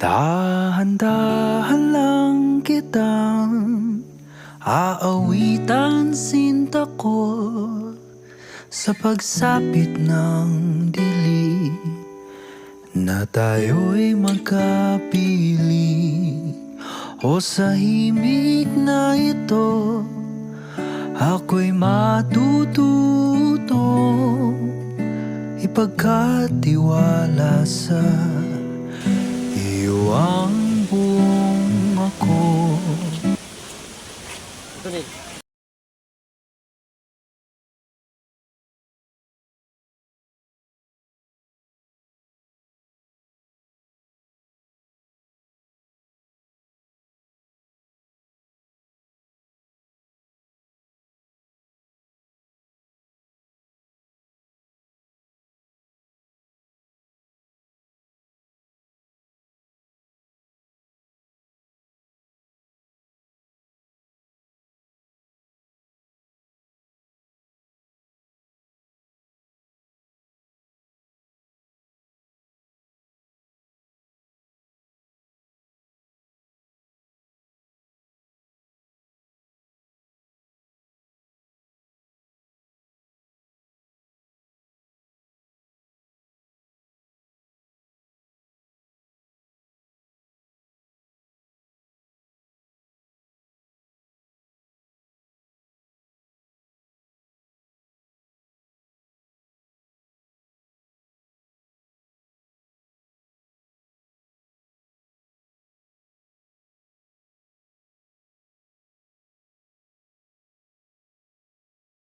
Dahan-dahan lang kitang aawitan sinta ko sa pagsapit ng dilim na tayo'y magkapiling. O sa himig na ito ako'y matututong ipagkatiwala sa iyo ang buong ako. Ito, Nick.